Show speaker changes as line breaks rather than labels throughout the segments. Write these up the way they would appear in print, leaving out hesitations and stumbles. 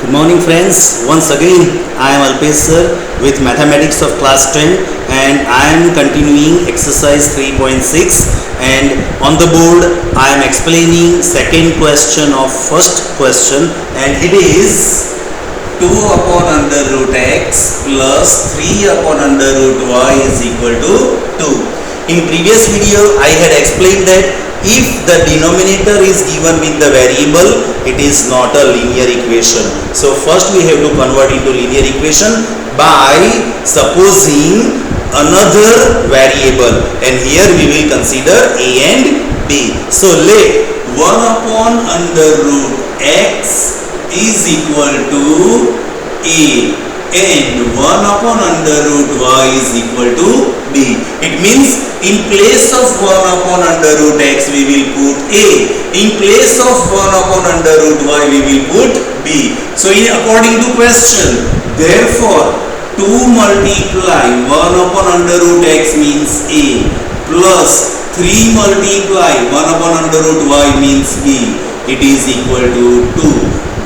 Good morning friends, once again I am Alpesh sir with mathematics of class 10 and I am continuing exercise 3.6 and on the board I am explaining second question of first question and it is 2 upon under root x plus 3 upon under root y is equal to 2. In previous video I had explained that if the denominator is given with the variable, it is not a linear equation. So first we have to convert into linear equation by supposing another variable, and here we will consider a and b. So let 1 upon under root x is equal to a and 1 upon under root y is equal to b. It means in place of 1 upon under root x we will put a, in place of 1 upon under root y we will put b. So according to question, therefore 2 multiply 1 upon under root x means a plus 3 multiply 1 upon under root y means b, it is equal to 2.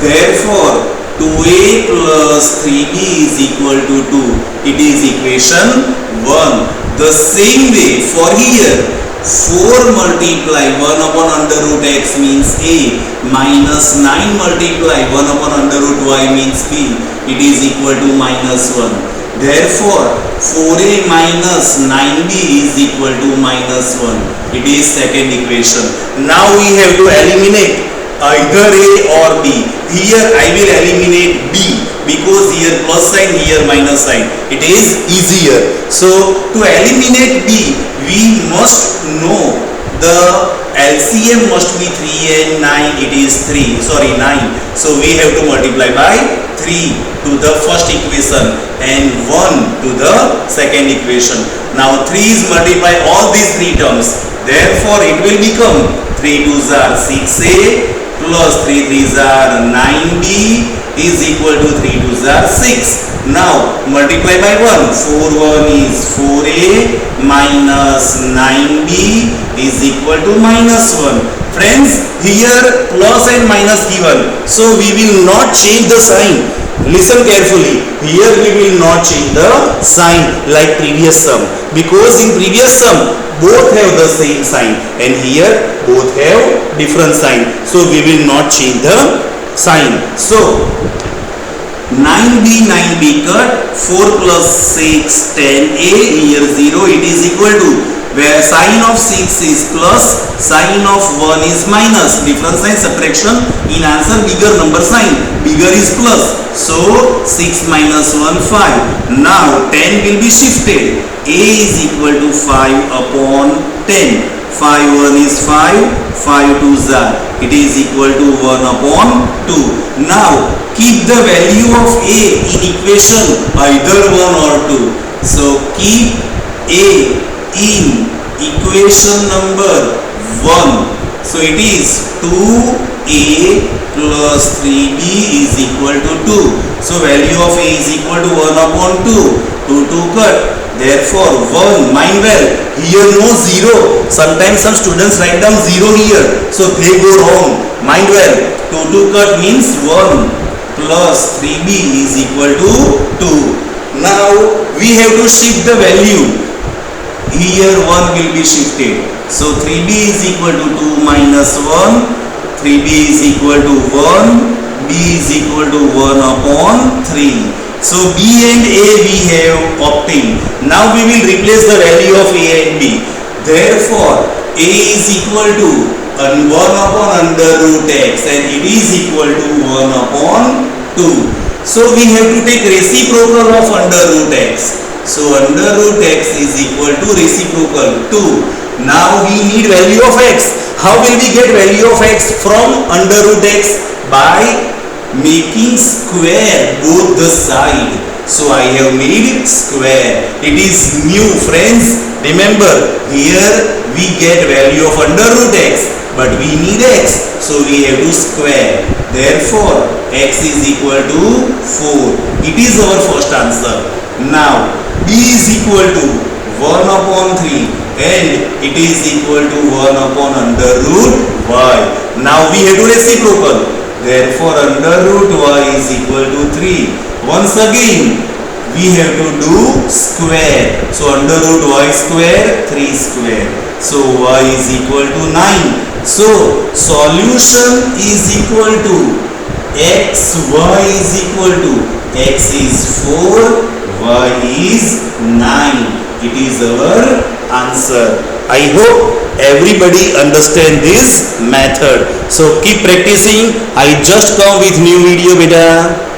Therefore 2a plus 3b is equal to 2. It is equation 1. The same way for here 4 multiply 1 upon under root x means a minus 9 multiply 1 upon under root y means b. It is equal to minus 1. Therefore 4a minus 9b is equal to minus 1. It is second equation. Now we have to eliminate either a or b. Here I will eliminate b because here plus sign, here minus sign. It is easier. So to eliminate b, we must know the LCM must be 3 and 9. It is 9. So we have to multiply by 3 to the first equation and 1 to the second equation. Now 3 is multiply all these three terms. Therefore it will become 3 2s are 6a plus 3 3s are 9b is equal to 3 2s are 6. Now multiply by 1. 4 1 is 4a minus 9b is equal to minus 1. Friends, here plus and minus given. So we will not change the sign. Listen carefully. Here we will not change the sign like previous sum, because in previous sum both have the same sign and here both have different sign. So we will not change the sign. So 9b cut, 4 plus 6 10a, here 0, it is equal to, where sign of 6 is plus, sign of 1 is minus, different sign subtraction. In answer bigger number sign, bigger is plus. So 6 minus 1 5. Now 10 will be shifted. A is equal to 5 upon 10. 5 1 is 5, 5 2s are, it is equal to 1 upon 2. Now keep the value of a in equation either 1 or 2. So keep a in equation number 1. So it is 2a plus 3b is equal to 2. So value of a is equal to 1 upon 2. 2 2 cut. Therefore 1, mind well, here no 0. Sometimes some students write down 0 here. So they go wrong. Mind well, 2 2 cut means 1 plus 3b is equal to 2. Now we have to shift the value. Here 1 will be shifted. So 3b is equal to 2 minus 1. 3b is equal to 1. b is equal to 1 upon 3. So b and a we have obtained. Now we will replace the value of a and b. Therefore a is equal to 1 upon under root x and it is equal to 1 upon 2. So we have to take reciprocal of under root x. So under root x is equal to reciprocal 2. Now we need value of x. How will we get value of x from under root x? By making square both the side. So I have made square. It is new, friends. Remember, here we get value of under root x, but we need x, so we have to square. Therefore x is equal to 4. It is our first answer. Now b is equal to 1 upon 3 and it is equal to 1 upon under root y. Now we have to reciprocal. Therefore, under root y is equal to 3. Once again, we have to do square. So under root y square, 3 square. So y is equal to 9. So solution is equal to x, y is equal to x is 4, y is 9. It is our answer. I hope everybody understand this method. So keep practicing. I just come with new video beta.